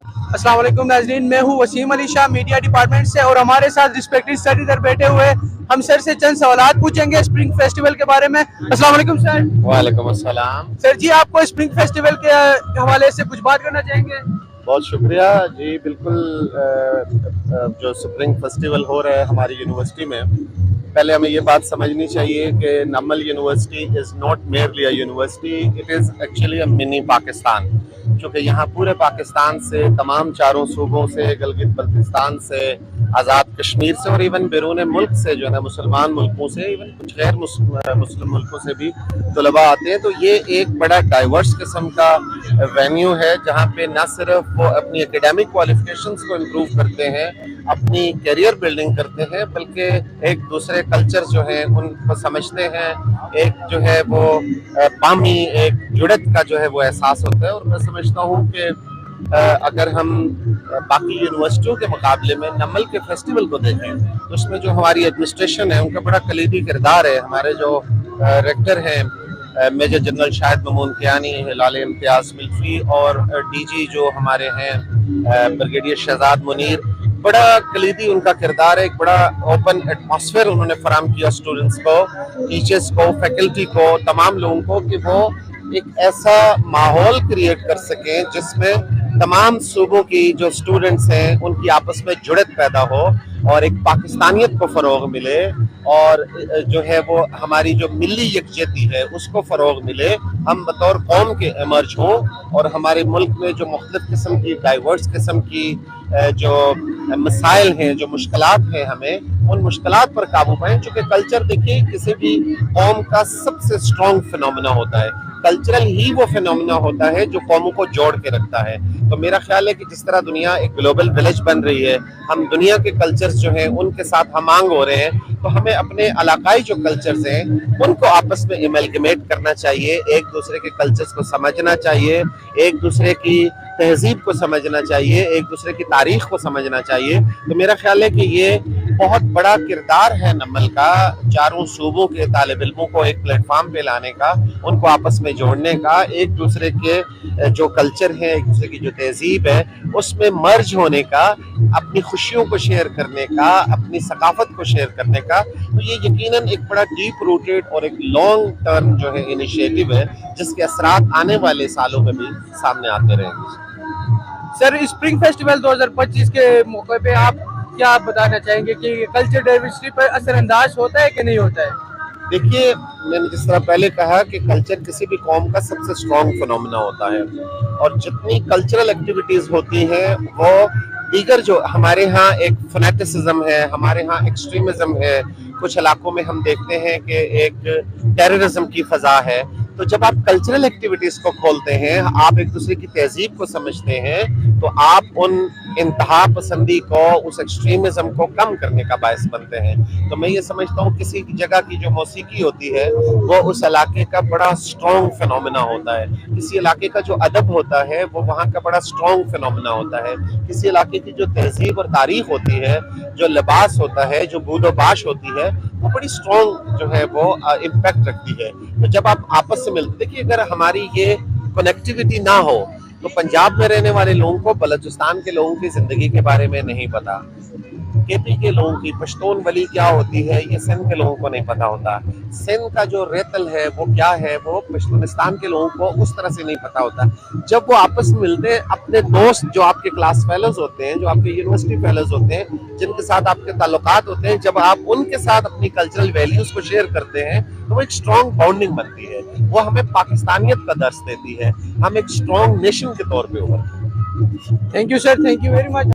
अस्सलाम वालेकुम नाज़रीन, मैं हूँ वसीम अली शाह मीडिया डिपार्टमेंट से और हमारे साथ रिस्पेक्टेड सर इधर बैठे हुए। हम सर से चंद सवालात पूछेंगे स्प्रिंग फेस्टिवल के बारे में। अस्सलाम वालेकुम सर। वालेकुम अस्सलाम। सर जी, आपको स्प्रिंग फेस्टिवल के हवाले से कुछ बात करना चाहेंगे? बहुत शुक्रिया जी। बिल्कुल, जो स्प्रिंग फेस्टिवल हो रहा है हमारी यूनिवर्सिटी में, पहले हमें ये बात समझनी चाहिए कि Namal university is not merely a university, it is actually a mini Pakistan. क्योंकि यहाँ पूरे पाकिस्तान से, तमाम चारों सूबों से, गिलगित बल्तिस्तान से, आज़ाद कश्मीर से और इवन बैरून मुल्क से, जो है ना, मुसलमान मुल्कों से, इवन कुछ गैर मुस्लिम मुल्कों से भी तलबा आते हैं। तो ये एक बड़ा डाइवर्स किस्म का वेन्यू है जहाँ पे न सिर्फ वो अपनी एकेडमिक क्वालिफिकेशंस को इम्प्रूव करते हैं, अपनी करियर बिल्डिंग करते हैं, बल्कि एक दूसरे कल्चर जो है उनको समझते हैं। एक जो है वो बामी एक जुड़त का जो है वो एहसास होता है। और मैं समझता हूँ कि अगर हम बाकी यूनिवर्सिटियों के मुकाबले में नमल के फेस्टिवल को देखें तो उसमें जो हमारी एडमिनिस्ट्रेशन है उनका बड़ा कलीदी किरदार है। हमारे जो रेक्टर हैं मेजर जनरल शाहिद ममून कियानी, हिलाल इम्तियाज मिल्ट्री, और डीजी जो हमारे हैं ब्रिगेडियर शहजाद मुनीर, बड़ा कलीदी उनका किरदार है। एक बड़ा ओपन एटमॉस्फेयर उन्होंने फराम किया स्टूडेंट्स को, टीचर्स को, फैकल्टी को, तमाम लोगों को, कि वो एक ऐसा माहौल क्रिएट कर सकें जिसमें तमाम सूबों की जो स्टूडेंट्स हैं उनकी आपस में जुड़त पैदा हो और एक पाकिस्तानियत को फ़रोग मिले, और जो है वो हमारी जो मिली यकजहती है उसको फ़रोग मिले। हम बतौर कौम के इमर्ज हों और हमारे मुल्क में जो मुख्तलिफ किस्म की डाइवर्स किस्म की जो मसाइल हैं, जो मुश्किलात हैं, हमें उन मुश्किलात पर काबू पाएं। चूँकि कल्चर, देखिए, किसी भी कौम का सबसे स्ट्रॉन्ग फिनोमिना होता है। कल्चरल ही वो फिनोमिना होता है जो कौमों को जोड़ के रखता है। तो मेरा ख्याल है कि जिस तरह दुनिया एक ग्लोबल विलेज बन रही है, हम दुनिया के कल्चर्स जो हैं उनके साथ हमांग हो रहे हैं, तो हमें अपने इलाकाई जो कल्चर्स हैं उनको आपस में इमलगमेट करना चाहिए, एक दूसरे के कल्चर्स को समझना चाहिए, एक दूसरे की तहजीब को समझना चाहिए, एक दूसरे की तारीख को समझना चाहिए। तो मेरा ख्याल है कि ये बहुत बड़ा किरदार है नमल का, चारों सूबों के तालिब इल्मों को एक प्लेटफॉर्म पे लाने का, उनको आपस में जोड़ने का, एक दूसरे के जो कल्चर है, एक दूसरे की जो तहजीब है उसमें मर्ज होने का, अपनी खुशियों को शेयर करने का, अपनी सकाफत को शेयर करने का। तो ये यकीनन एक बड़ा डीप रूटेड और एक लॉन्ग टर्म जो है इनिशिएटिव है, जिसके असरात आने वाले सालों में भी सामने आते रहेंगे। सर, स्प्रिंग फेस्टिवल 2025 के मौके पे आप क्या बताना चाहेंगे कि कल्चर डाइवर्सिटी पर असरअंदाज होता है कि नहीं होता है? देखिए, मैंने जिस तरह पहले कहा कि कल्चर किसी भी कौम का सबसे स्ट्रॉन्ग फिनोमिना होता है, और जितनी कल्चरल एक्टिविटीज़ होती हैं वो दीगर जो हमारे यहाँ एक फनेटिसिज्म है, हमारे यहाँ एक्सट्रीमिज्म है, कुछ इलाकों में हम देखते हैं कि एक टेररिज्म की फ़ज़ा है। तो जब आप कल्चरल एक्टिविटीज़ को खोलते हैं, आप एक दूसरे की तहजीब को समझते हैं, तो आप उन इंतहा पसंदी को, उस एक्सट्रीमिज्म को कम करने का बायस बनते हैं। तो मैं ये समझता हूँ किसी जगह की जो मौसीकी होती है वो उस इलाके का बड़ा स्ट्रॉन्ग फिनोमिना होता है, किसी इलाके का जो अदब होता है वो वहाँ का बड़ा स्ट्रॉन्ग फिनोमिना होता है, किसी इलाके की जो तहजीब और तारीख होती है, जो लिबास होता है, जो बूदोबाश होती है, वो बड़ी स्ट्रॉन्ग जो है वो इम्पैक्ट रखती है। तो जब आप आपस से मिलते, देखिए, अगर हमारी ये कनेक्टिविटी ना हो तो पंजाब में रहने वाले लोगों को बलूचिस्तान के लोगों की ज़िंदगी के बारे में नहीं पता, केपी के लोगों की पश्तून वली क्या होती है ये सिंध के लोगों को नहीं पता होता, सिंध का जो रेतल है वो क्या है वो पश्तूनिस्तान के लोगों को उस तरह से नहीं पता होता। जब वो आपस में मिलते हैं, अपने दोस्त जो आपके क्लास फेलोज होते हैं, जो आपके यूनिवर्सिटी फेलोज होते हैं, जिनके साथ आपके ताल्लुकात होते हैं, जब आप उनके साथ अपनी कल्चरल वैल्यूज को शेयर करते हैं तो वो एक स्ट्रॉन्ग बॉन्डिंग बनती है, वो हमें पाकिस्तानियत का दर्स देती है, हम एक स्ट्रॉन्ग नेशन के तौर पे उभरते हैं। Thank you sir, thank you very much.